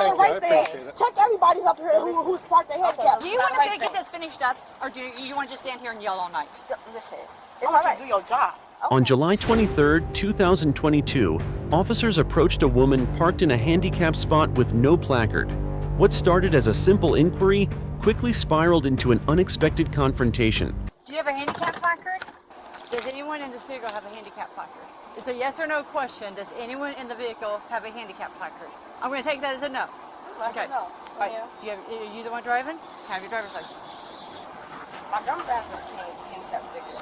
and race there. Check everybody's up here who's parked their handicap. Do you want to get this finished up, or do you want to just stand here and yell all night? Listen, it's all right. Do your job. Okay. On July 23, 2022, officers approached a woman parked in a handicapped spot with no placard. What started as a simple inquiry quickly spiraled into an unexpected confrontation. Do you have a handicap placard? Does anyone in this vehicle have a handicap placard? It's a yes or no question. Does anyone in the vehicle have a handicap placard? I'm going to take that as a no. Okay. No. Right. Are you the one driving? Have your driver's license. My driver's license came handicap sticker.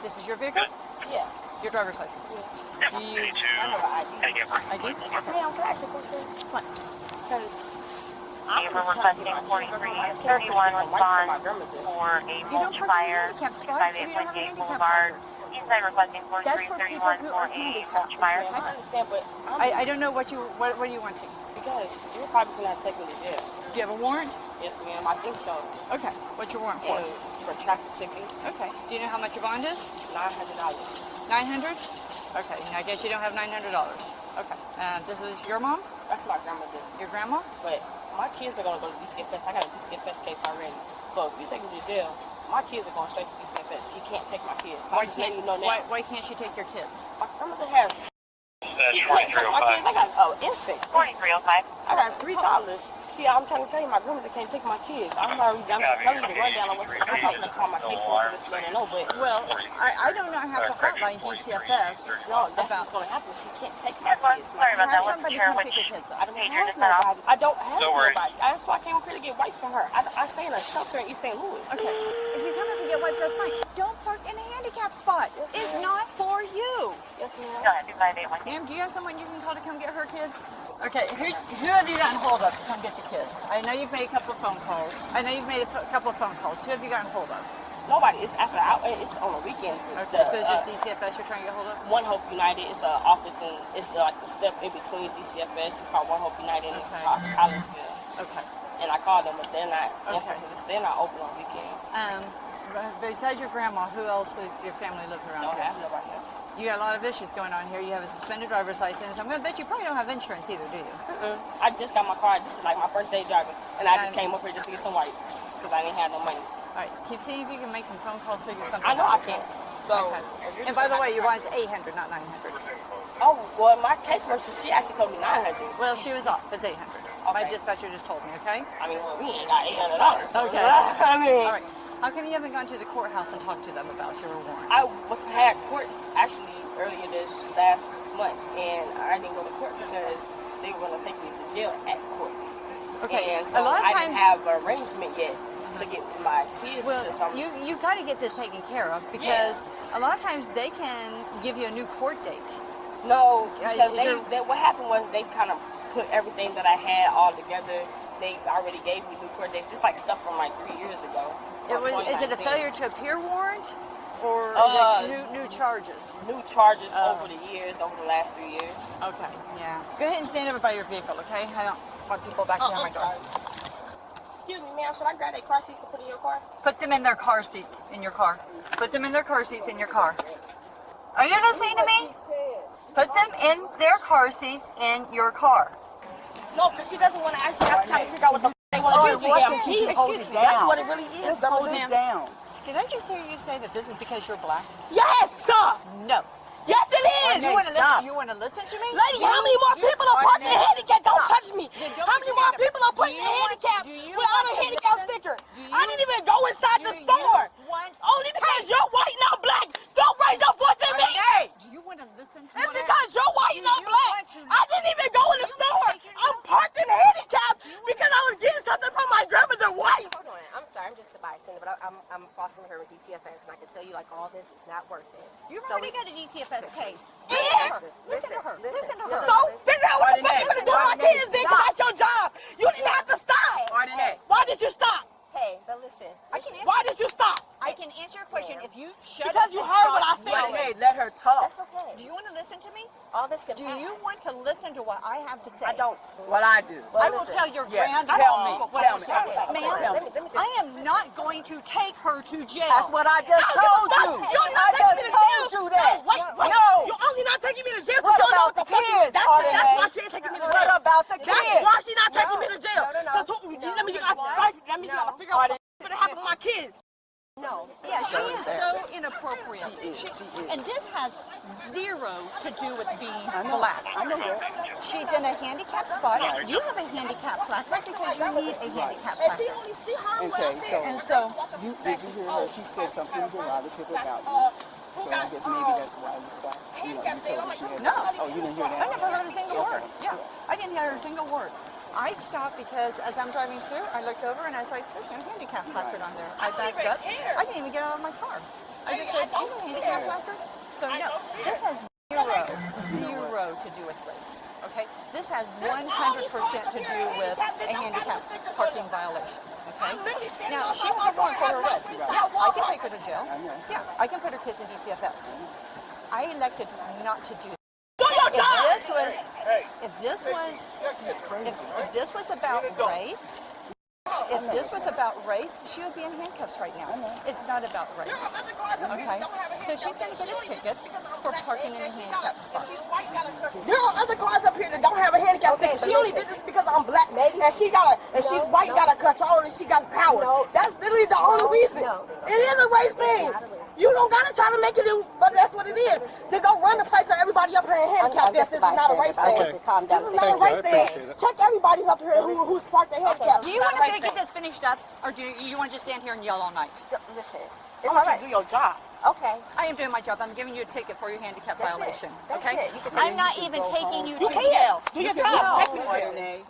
This is your vehicle? Yeah. Your driver's license. Yeah. Do you? I have an ID. ID? Ma'am, can I ask you a question? What? Because We're requesting 4331 response for a mulch fire at 58.8 Boulevard. Inside requesting 4331 for a mulch fire. I understand, but I don't know what are you wanting? Because you're probably going to have to take me to jail. Do you have a warrant? Yes, ma'am. I think so. Okay. What's your warrant for? For traffic tickets. Okay. Do you know how much your bond is? $900. 900? Okay. I guess you don't have $900. Okay. This is your mom? That's my grandmother. Your grandma? But my kids are going to go to DCFS. I got a DCFS case already. So if you take me to jail, my kids are going straight to DCFS. She can't take my kids. So why can't she take your kids? My grandmother has... She can't take my kids. I got an infant. 4305. I got 3 toddlers. See, I'm trying to tell you, my grandmother can't take my kids. I'm just telling you the rundown on what's going on. I'm going to call my caseworker this morning. No, but... Well, I do not have to hotline DCFS. No, that's what's going to happen. She can't take my kids. Sorry about that. Have somebody come pick your kids up. I don't have nobody. I don't have nobody. That's why I came up here to get wipes from her. I stay in a shelter in East St. Louis. Okay. If you come up and get wipes, that's fine. Don't park in a handicap spot. Yes, it's not for you. Yes, ma'am. Go ahead, 258. Ma'am, do you have someone you can call to come get her kids? Okay, who have you gotten hold of to come get the kids? I know you've made a couple of phone calls. Who have you gotten hold of? Nobody. It's after it's on the weekend. Okay, so it's just DCFS you're trying to get hold of? One Hope United. It's an office and it's like the step in between DCFS. It's called One Hope United in Collinsville. Okay. And I called them, but they're not answering because they're not open on weekends. Besides your grandma, who else does your family live around No, here? I have nobody else. You got a lot of issues going on here. You have a suspended driver's license. I'm going to bet you probably don't have insurance either, do you? I just got my car. This is like my first day driving, and I just came up here just to get some wipes because I didn't have no money. All right, keep seeing if you can make some phone calls, figure something I know out. I can. So, okay. And by the way, your bond's $800, not $900. Oh, well, my caseworker, she actually told me $900. Well, she was off. It's $800. Okay. My dispatcher just told me, okay? I mean, well, we ain't got $800. So okay. I mean. All right. How come you haven't gone to the courthouse and talked to them about your warrant? I had court actually earlier this month, and I didn't go to court because they were going to take me to jail at court. Okay. And so I didn't have an arrangement yet to get my kids to something. You got to get this taken care of because a lot of times they can give you a new court date. No, because what happened was they kind of put everything that I had all together. They already gave me new court dates. It's like stuff from like 3 years ago. Is it a failure to appear warrant or is it new charges? New charges over the years, over the last 3 years. Okay, yeah. Go ahead and stand over by your vehicle, okay? I don't want people back behind my door. Excuse me, ma'am. Should I grab their car seats to put in your car? Put them in their car seats in your car. Put them in their car seats in your car. Are you listening to me? Put them in their car seats in your car. No, because she doesn't want to actually have to try to figure out what the they want to do with damn kids. Excuse me. That's what it really is. Just hold it down. Did I just hear you say that this is because you're black? Yes, sir. No. Yes, it is. You want to listen to me? Lady, how many more people are parked in handicap? Don't touch me. How many more people are putting in handicap without a handicap sticker? I didn't even go inside the store. Only because you're white, not black. Don't raise your voice at me. Do you want to listen to me? It's because you're white, not black. I didn't even go in the store. I'm parked in handicap because I was getting something from my grandmother white. Hold on. I'm sorry. I'm just a bystander, but I'm fostering her with DCFS, and I can tell you, like, all this is not worth it. You've already got a DCFS case. Listen to her. Listen to her. So, figure out what the fuck you're going to do with my kids then, because that's your job. You didn't have to stop. Why did you stop? Hey, but listen. Why did you stop? I can answer your question if you shut up. Because you heard what I said. Let her talk. That's okay. Do you want to listen to me? All this can Do you want to listen to what I have to say? I don't. What I do. I will tell your grandma. Tell me. Ma'am, I am not going to take her to jail. That's what I just told you. I just told you that. Wait. No. You're only not taking me to jail What because you don't know about what the the kids? That's why she ain't taking me to jail. What about the kids? That's why she not has zero to do with being black. I know that. She's in a handicapped spot. You have a handicapped placard because you need a handicapped placard. Okay, so And so, did you hear her? She said something derogatory about you. So I guess maybe that's why you stopped. You told her she had. no. Oh, you didn't hear that? I never heard a single word. Okay. Yeah, I didn't hear a single word. I stopped because as I'm driving through, I looked over and I was like, there's no handicap placard on there. I backed up. I didn't even get out of my car. I just said, oh, handicap placard? So no, this has zero to do with race, okay? This has 100% to do with a handicap parking violation, okay? Now, she has a warrant for arrest. I can take her to jail. Yeah, I can put her kids in DCFS. I elected not to do that. If this was about race, she would be in handcuffs right now. It's not about race. Okay? So she's going to get a ticket for parking in a handicap spot. There are other cars up here that don't have a handicap sticker. She only did this because I'm black, and she's white, got a control, and she got power. That's literally the only reason. It is a race thing. You don't gotta try to make it, but that's what it is. They go run the place so everybody up here in handicap. This is not a race thing. This is not a race thing. Check everybody up here who's parked their handicap. Do you want to get this finished up, or do you want to just stand here and yell all night? Listen, It's all right. Do your job. okay. I am doing my job. I'm giving you a ticket for your handicap That's violation. it. That's Okay? it. You can take I'm not even taking you to can. jail. Do your job. Take me to jail.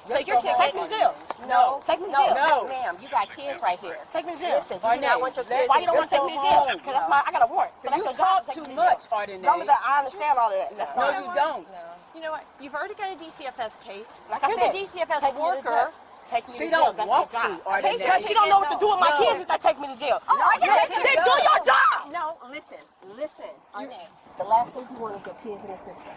Take your ticket. Take me to jail. No, Take me to jail. no, ma'am, you got kids right here. Take me to jail. Listen, you do not want your kids. Why you don't want to take me to jail? Because I got a warrant. So you talk too much, Ardenay. I understand all of that. That's No, fine. you don't. You know what? You've already got a DCFS case. Like I Here's said, a DCFS take me to worker. jail. Take me She to jail. don't That's want your to, job. Ardenay. Because she don't know what to do with my kids if they take me to jail. Oh, I get it. Then do your job. No, listen. Arnett, the last thing you want is your kids in the system.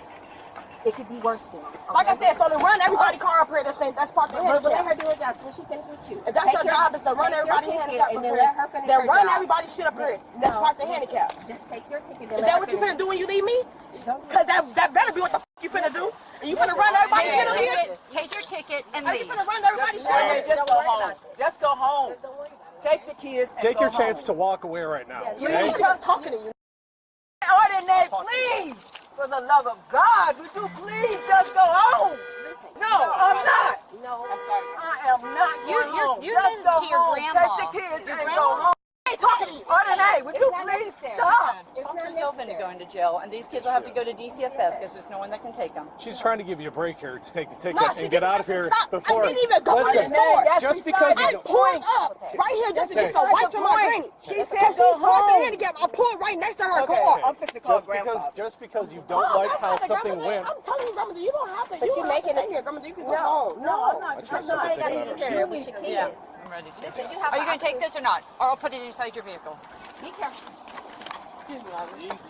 It could be worse for you. Okay? Like I said, so to run everybody car up here that's parked in But let her handicap. do her job. So when she finishes with you, If that's your job is to run everybody handicap and up then here, let her finish then her run job. everybody shit up here that's parked in handicap. Just take your ticket. Is that what you finna do when you leave me? Because that better be what the f you finna do. And you finna run everybody shit up here? Take your ticket and Are you leave. finna run everybody shit up Ardenay, here? just go home. Just go home. Take the kids and Take go your home. chance to walk away right now. You Okay? ain't just talking to you. Ardenay, please, for the love of God, would you please just go home? No, I'm not. No. I am not going home. You Just listen go to your home. grandma. Take the kids Your and go grandma's- home. I ain't talking to you. Ardenay, would you It's not please necessary. stop? It's not Herself into necessary. going to jail, and these kids will have to go to DCFS because there's no one that can take them. She's trying to give you a break here to take the ticket No, she and get didn't out of here stop. before. I didn't even go to the Listen, store. That's just beside because I you don't. pulled up right here just to get some That's white the from my point. drink. She said Because go she's parked in home. handicap. I pulled right next to her Okay, car. I'm fixing to call Just because you Oh, don't like how grandmother, something grandmother, went. I'm telling you, grandmother, you don't have to. But you you don't making have to us- stay here, grandmother. You can go No, home. no, I'm not. Somebody got to Take take it care of with your kids. I'm ready to. Listen, you have Are you an going to take this or not? Or I'll put it inside your vehicle. Be careful. Excuse me, I'm easy.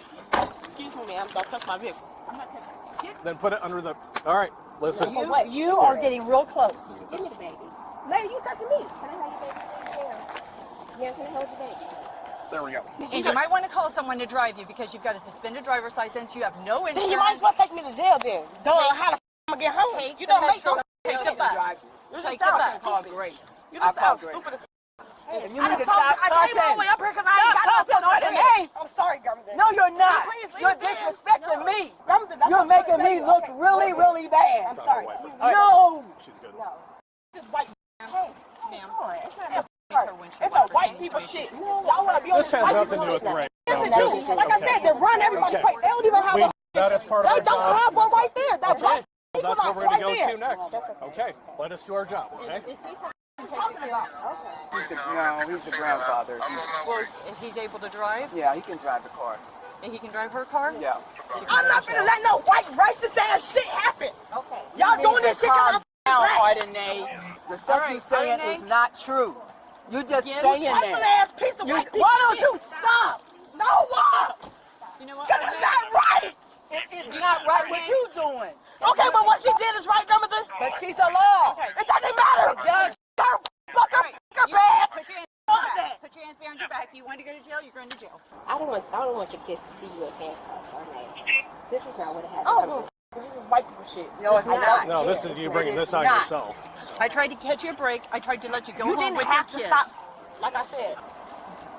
Excuse me, ma'am. Don't touch my vehicle. I'm not touching it. Then put it under the. All right, listen. You are getting real close. Give me the baby. Lady, you touching me. Can I hold your baby? Yeah, can I hold your baby? There we go. And you might want to call someone to drive you because you've got a suspended driver's license. You have no Then you might insurance. as well take me to jail then. Duh, how the f I'm gonna get home? Take You the don't make metro. no. Take the bus. You Take just the sound bus. Call stupid. Grace. You I just call sound Grace. stupid as If you I need to just stop I came all the cussing. way up here because I ain't Stop got cussing, no Ardenay. I'm sorry, grandmother. No, you're not. Please leave You're me, man. disrespecting me. Grandmother, that's You're what I'm trying to making tell me you. look Okay, really, really bad. I'm sorry. No. She's good. This white Ma'am. It's a white people shit. Y'all want to be on This this has white nothing people to do shit. with race. Yes, No, it this do. is- Like I okay. said, they run everybody Okay. crazy. They don't even have We, a. that is part of They our don't job. have one right there. That black Well, people that's what are we're right going to there. go to next. Okay, let us do our job. Okay. Is he What are you talking about? He's a grandfather. well, if he's able to drive, Yeah, he can drive the car. and he can drive her car? Yeah. I'm not gonna let no white racist ass shit happen. Okay. Y'all doing this shit because I'm Now, black. Ardenay, the stuff All right, you're saying Ardenay. is not true. You're just Yeah, saying Trifling that. ass piece of You, white people why don't shit. you stop? No, what? You know what? Because it's not right. It's not right what you doing. Okay, but what she did is right, grandmother. But she's a law. It doesn't matter. It does. Fuck her bad. Put your hands Fuck behind that. Put your hands behind your back. You want to go to jail, you're going to jail. I don't want your kids to see you in handcuffs, Arnett. This is not what happened. Oh, this is white people shit. No, it's not. No, this is you bringing this on not. yourself. I tried to catch you a break. I tried to let you go You home didn't with have your to kids. stop. Like I said.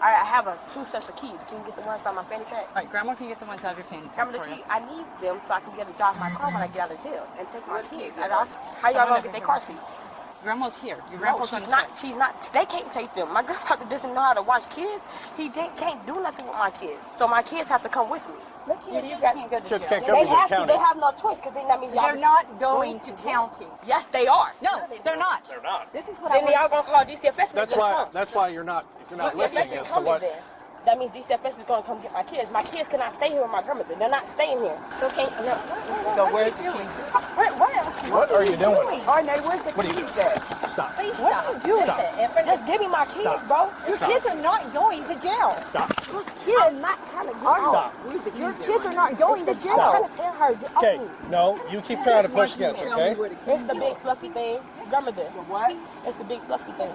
I have two sets of keys. Can you get the ones on my fanny pack? All right, Grandma can get the ones out of your fanny pack Grandma, the for you. key, I need them so I can get to drive my car when I get out of jail and take my keys. How y'all gonna get their car seats? Grandma's here. Your No, grandpa's on she's his not. way. She's not. They can't take them. My grandfather doesn't know how to watch kids. He can't do nothing with my kids. So my kids have to come with me. Your kids can't go to Kids jail. can't come They to the have to. county. They have no choice because that means y'all. They're not going to county. Yes, they are. No, they're not. They're not. This is what Then I y'all gonna call DCFS. That's why you're not. If you're not listening DCFS is as to coming what. then. That means DCFS is gonna come get my kids. My kids cannot stay here with my grandmother. They're not staying here. So can't. No. So where's the keys? What are you doing? Arne, where's the keys at? Stop. Please stop. Stop. Just give me my kids, bro. Your kids are not going to jail. Stop. I'm not trying to get Stop. Where's the keys Your at? kids are not going to I'm jail. trying to tell her. Get Okay. off me. No, you keep trying to push Tell against me her. Okay. where the keys It's the big fluffy thing. Grandmother. The what? It's the big fluffy thing.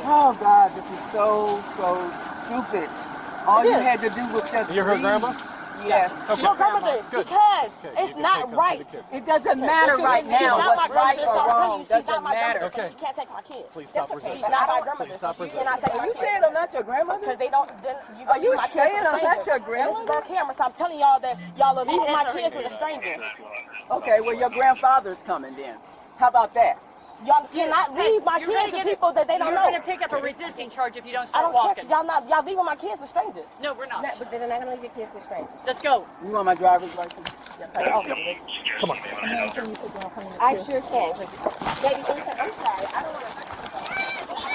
Oh God, this is so stupid. All you had to do was just You're her leave. grandma? Yes. Okay. No, grandmother, Good. because Okay, it's you can not take us to right. the kids. It doesn't matter She's right not now my what's right grandmother. or Stop wrong. telling you she's not Doesn't my matter. grandmother. Okay. She can't take my kids. Please stop She's resisting. not my grandmother. Please stop She resisting. cannot take my You kids. saying I'm not your grandmother? Because they don't. Then you Are you my kids saying with I'm not strangers. your And grandmother? This is on camera, so I'm telling y'all that y'all are leaving my kids with a stranger. Okay, well your grandfather's coming then. How about that? Y'all cannot leave my kids with people that they don't You're know. going to pick up a resisting charge if you don't I start don't care walking. because y'all leaving my kids with strangers. No, we're not. No, but they're not gonna leave your kids with strangers. Let's go. You want my driver's license? Yes, I know. Come on. I sure can. Baby, I'm sorry. I don't want to.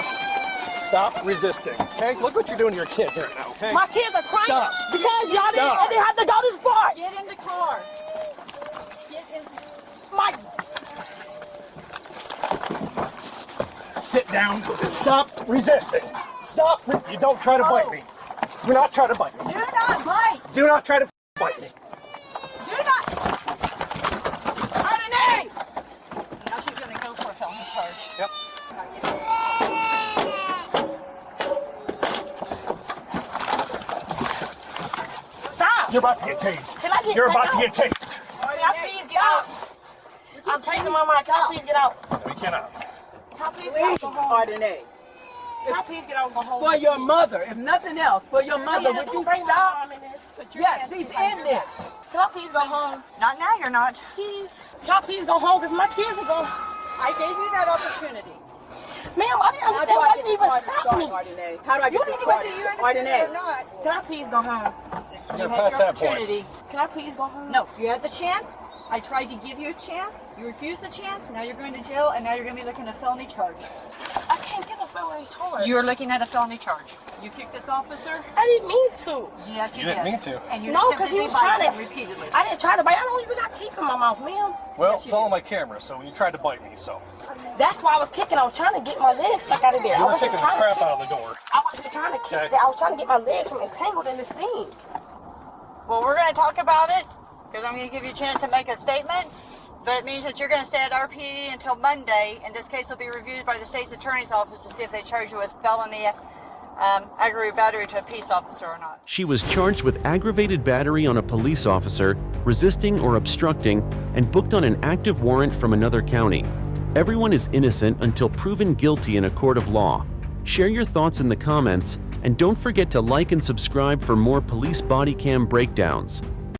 Stop resisting. Okay. Look what you're doing to your kids right now. Okay. My kids are crying Stop. because y'all Stop. didn't have to go this far. Get in the car. Get in. My Sit down. Stop resisting. Stop. You don't try to bite me. Do not try to bite me. Do not bite. Do not try to bite me. Do not. Arne! Now she's going to go for a felony charge. Yep. stop. You're about to get tased. Can I get You're back about to out? get tased. Can I please get out? I'm changing my mind. Can I please get out? We cannot. Can I please get out? Please, and Go home? Ardenay. Can I please get out and go home? For your mother, if nothing else, for your mother, Yeah, would don't you bring my stop? mom in this. Yes, she's in this. Can I please go home? Not now, you're not. Please. Can I please go home? Because my kids are going. I gave you that opportunity. Ma'am, I didn't How do understand I why get you the even car to stop start, me. Ardenay? How do I You get need this to car wait to till you start? Understand or Ardenay. not. Can I please go home? You You're had past your that point. opportunity. Can I please go home? No, you had the chance. I tried to give you a chance. You refused the chance. Now you're going to jail, and now you're going to be looking at a felony charge. I can't get a felony charge. You're looking at a felony charge. You kicked this officer? I didn't mean to. Yes, you You didn't did. mean to. And you No, because he attempted was to bite trying him to. repeatedly. I didn't try to bite. I don't even got teeth in my mouth, ma'am. Well, Yes, you it's all did. on my camera, so you tried to bite me, so. That's why I was kicking. I was trying to get my legs stuck out of there. You I were wasn't kicking the trying crap to kick. out of the door. I wasn't trying to kick. Okay. I was trying to get my legs from entangled in this thing. Well, we're going to talk about it because I'm going to give you a chance to make a statement. But it means that you're going to stay at RPD until Monday, and this case will be reviewed by the state's attorney's office to see if they charge you with felony aggravated battery to a peace officer or not. She was charged with aggravated battery on a police officer, resisting or obstructing, and booked on an active warrant from another county. Everyone is innocent until proven guilty in a court of law. Share your thoughts in the comments, and don't forget to like and subscribe for more police body cam breakdowns.